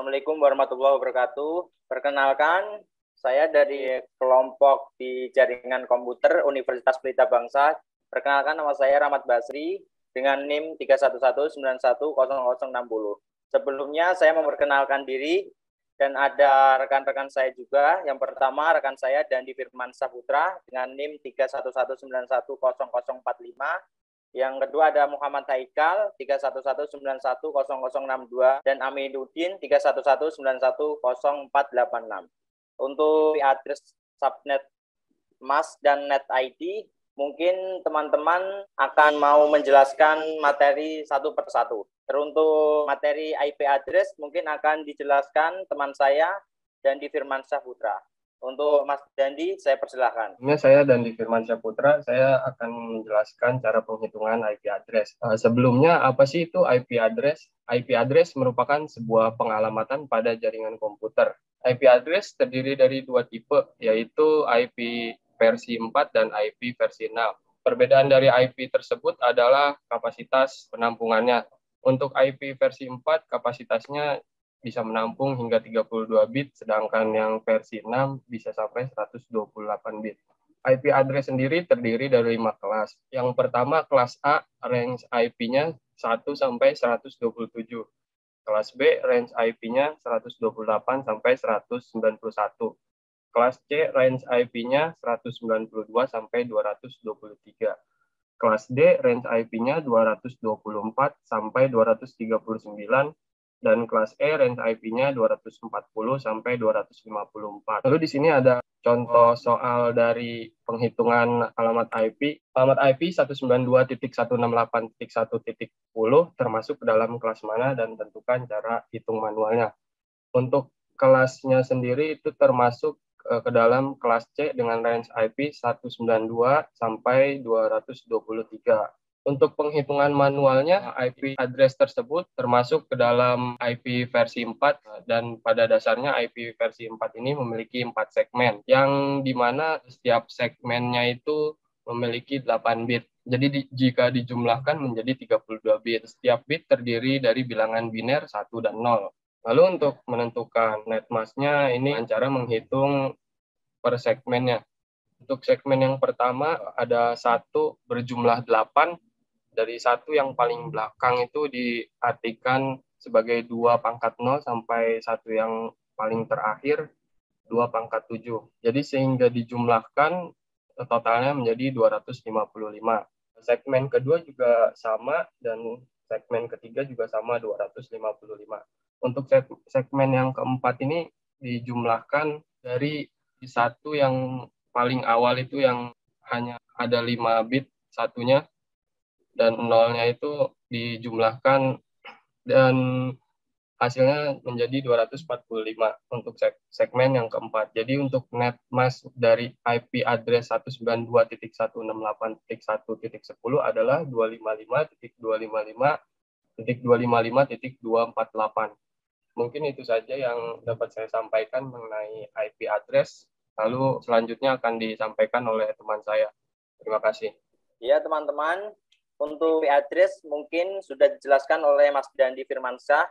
Assalamualaikum warahmatullahi wabarakatuh. Perkenalkan, saya dari kelompok di jaringan komputer Universitas Pelita Bangsa. Perkenalkan, nama saya Rahmat Basri dengan NIM 311910060. Sebelumnya saya memperkenalkan diri dan ada rekan-rekan saya juga. Yang pertama rekan saya Dandi Firmansyah Putra dengan NIM 311910045. Yang kedua ada Muhammad Haikal 311910062 dan Aminuddin 311910486. Untuk address subnet MAS dan net ID, mungkin teman-teman akan mau menjelaskan materi satu persatu. Teruntuk materi IP address mungkin akan dijelaskan teman saya Dandi Firmansyah Putra. Untuk Mas Dandi, saya persilahkan. Saya Dandi Firmansyah Putra, saya akan menjelaskan cara penghitungan IP address. Sebelumnya, apa sih itu IP address? IP address merupakan sebuah pengalamatan pada jaringan komputer. IP address terdiri dari dua tipe, yaitu IP versi 4 dan IP versi 6. Perbedaan dari IP tersebut adalah kapasitas penampungannya. Untuk IP versi 4, kapasitasnya bisa menampung hingga 32 bit, sedangkan yang versi 6 bisa sampai 128 bit. IP address sendiri terdiri dari 5 kelas. Yang pertama, kelas A, range IP-nya 1 sampai 127. Kelas B, range IP-nya 128 sampai 191. Kelas C, range IP-nya 192 sampai 223. Kelas D, range IP-nya 224 sampai 239. Dan kelas E range IP-nya 240 sampai 254. Lalu di sini ada contoh soal dari penghitungan alamat IP. Alamat IP 192.168.1.10 termasuk ke dalam kelas mana dan tentukan cara hitung manualnya. Untuk kelasnya sendiri itu termasuk ke dalam kelas C dengan range IP 192 sampai 223. Untuk penghitungan manualnya, IP address tersebut termasuk ke dalam IP versi 4 dan pada dasarnya IP versi 4 ini memiliki 4 segmen yang dimana setiap segmennya itu memiliki 8 bit. Jadi jika dijumlahkan menjadi 32 bit. Setiap bit terdiri dari bilangan biner 1 dan 0. Lalu untuk menentukan net mask-nya ini dengan cara menghitung per segmennya. Untuk segmen yang pertama ada 1 berjumlah 8. Dari 1 yang paling belakang itu diartikan sebagai 2 pangkat 0 sampai 1 yang paling terakhir 2 pangkat 7. Jadi sehingga dijumlahkan totalnya menjadi 255. Segmen kedua juga sama dan segmen ketiga juga sama 255. Untuk segmen yang keempat ini dijumlahkan dari 1 yang paling awal itu yang hanya ada 5 bit satunya dan nolnya itu dijumlahkan dan hasilnya menjadi 245 untuk segmen yang keempat. Jadi untuk net mask dari IP address 192.168.1.10 adalah 255.255.255.248. Mungkin itu saja yang dapat saya sampaikan mengenai IP address. Lalu selanjutnya akan disampaikan oleh teman saya. Terima kasih. Ya teman-teman, untuk IP address mungkin sudah dijelaskan oleh Mas Dandi Firmansyah.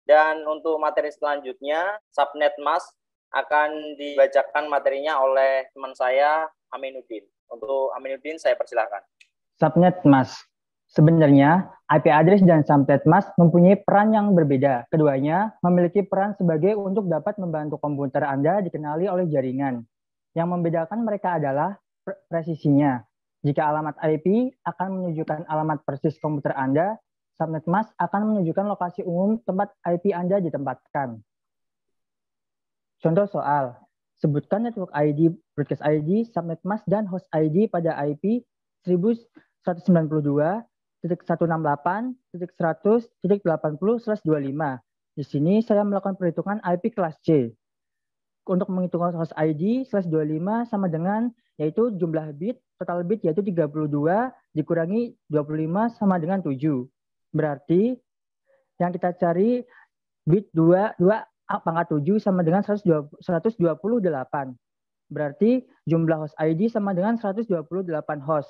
Dan untuk materi selanjutnya, subnet mask akan dibacakan materinya oleh teman saya, Aminuddin. Untuk Aminuddin, saya persilahkan. Subnet mask. Sebenarnya, IP address dan subnet mask mempunyai peran yang berbeda. Keduanya memiliki peran sebagai untuk dapat membantu komputer Anda dikenali oleh jaringan. Yang membedakan mereka adalah presisinya. Jika alamat IP akan menunjukkan alamat persis komputer Anda, subnet mask akan menunjukkan lokasi umum tempat IP Anda ditempatkan. Contoh soal, sebutkan network ID, broadcast ID, subnet mask, dan host ID pada IP 1192.168.100.80/25. Di sini saya melakukan perhitungan IP kelas C. Untuk menghitung host ID /25 sama dengan yaitu jumlah bit, total bit yaitu 32 dikurangi 25 sama dengan 7. Berarti yang kita cari bit 2 pangkat 7 sama dengan 128. Berarti jumlah host ID sama dengan 128 host.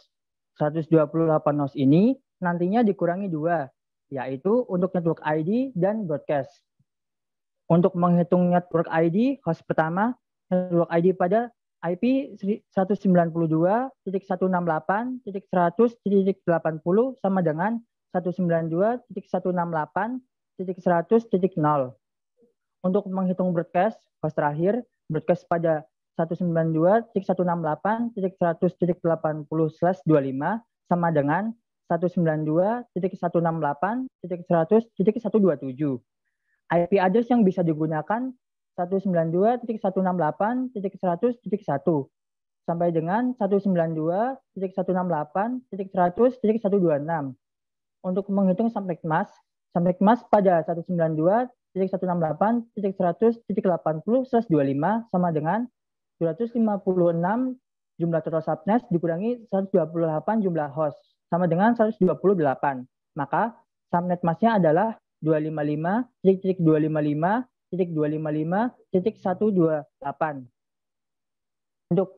128 host ini nantinya dikurangi 2, yaitu untuk network ID dan broadcast. Untuk menghitung network ID host pertama, network ID pada IP 192.168.100.80 sama dengan 192.168.100.0. Untuk menghitung broadcast host terakhir, broadcast pada 192.168.100.80/25 sama dengan 192.168.100.127. IP address yang bisa digunakan 192.168.100.1 sampai dengan 192.168.100.126. Untuk menghitung subnet mask pada 192.168.100.80/25 sama dengan 256 jumlah total subnet dikurangi 128 jumlah host sama dengan 128. Maka subnet masknya adalah 255.255.255.128. Untuk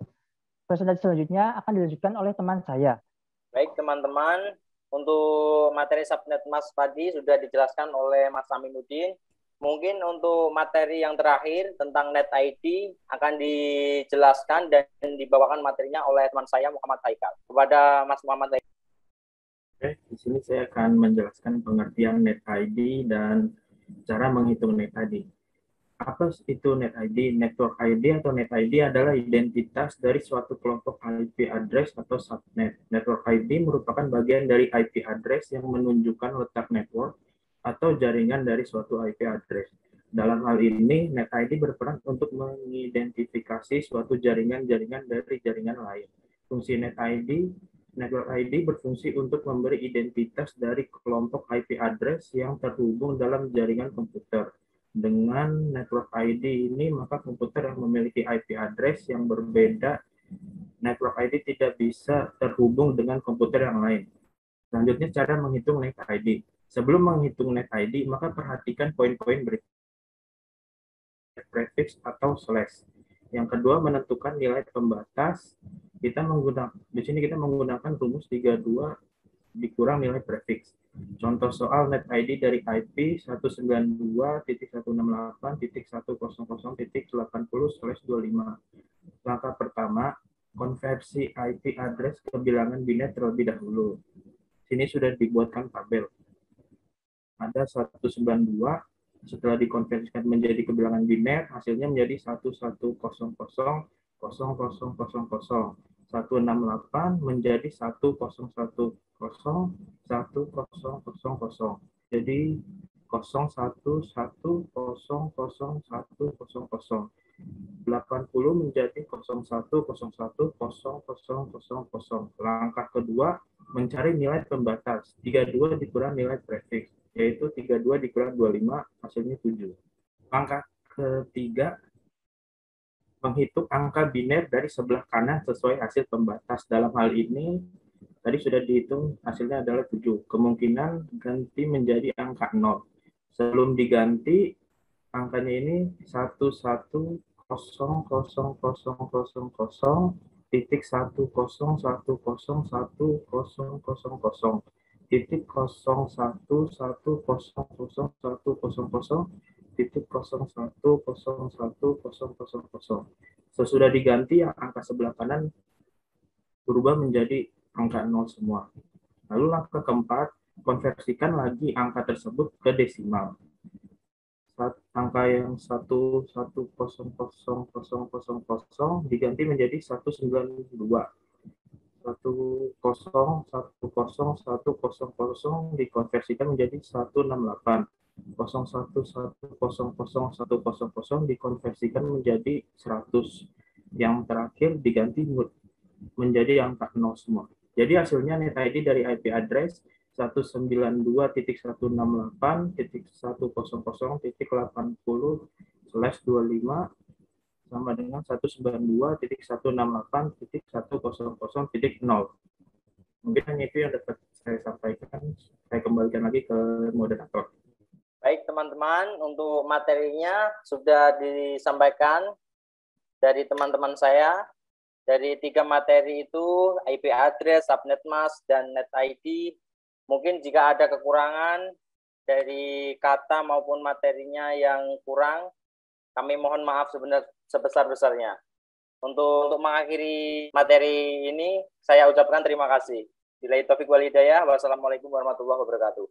presentasi selanjutnya akan dilanjutkan oleh teman saya. Baik teman-teman, untuk materi subnet mask tadi sudah dijelaskan oleh Mas Aminuddin. Mungkin untuk materi yang terakhir tentang net ID akan dijelaskan dan dibawakan materinya oleh teman saya Muhammad Haikal. Kepada Mas Muhammad Haikal. Oke, di sini saya akan menjelaskan pengertian net ID dan cara menghitung net ID. Apa itu net ID? Network ID atau net ID adalah identitas dari suatu kelompok IP address atau subnet. Network ID merupakan bagian dari IP address yang menunjukkan letak network atau jaringan dari suatu IP address. Dalam hal ini, net ID berperan untuk mengidentifikasi suatu jaringan-jaringan dari jaringan lain. Fungsi net ID, network ID berfungsi untuk memberi identitas dari kelompok IP address yang terhubung dalam jaringan komputer. Dengan network ID ini, maka komputer yang memiliki IP address yang berbeda, network ID tidak bisa terhubung dengan komputer yang lain. Selanjutnya, cara menghitung net ID. Sebelum menghitung net ID, maka perhatikan poin-poin berikut. Prefix atau slash. Yang kedua, menentukan nilai pembatas. Di sini kita menggunakan rumus 32 dikurang nilai prefix. Contoh soal net ID dari IP 192.168.100.80/25. Langkah pertama, konversi IP address ke bilangan biner terlebih dahulu. Sini sudah dibuatkan tabel. Ada 192, setelah dikonversikan menjadi kebilangan biner, hasilnya menjadi 110000000. 168 menjadi 101001000. Jadi 01100100. 80 menjadi 01010000. Langkah kedua, mencari nilai pembatas. 32 dikurang nilai prefix, yaitu 32 dikurang 25, hasilnya 7. Langkah ketiga, menghitung angka biner dari sebelah kanan sesuai hasil pembatas. Dalam hal ini, tadi sudah dihitung hasilnya adalah 7. Kemungkinan ganti menjadi angka 0. Sebelum diganti, angkanya ini 110101010101010101010. Sesudah diganti, yang angka sebelah kanan berubah menjadi angka 0 semua. Lalu langkah keempat, konversikan lagi angka tersebut ke desimal. Angka yang 1100000 diganti menjadi 192. 1010100 dikonversikan menjadi 168. 110001000 dikonversikan menjadi 100. Yang terakhir diganti menjadi angka 0 semua. Jadi hasilnya net ID dari IP address 192.168.100.80/25 sama dengan 192.168.100.0. Mungkin hanya itu yang dapat saya sampaikan. Saya kembalikan lagi ke moderator. Baik teman-teman, untuk materinya sudah disampaikan dari teman-teman saya. Dari 3 materi itu, IP address, subnet mask, dan net ID. Mungkin jika ada kekurangan dari kata maupun materinya yang kurang, kami mohon maaf sebesar-besarnya. Untuk mengakhiri materi ini, saya ucapkan terima kasih. Billahi taufiq wal hidayah. Wassalamualaikum warahmatullahi wabarakatuh.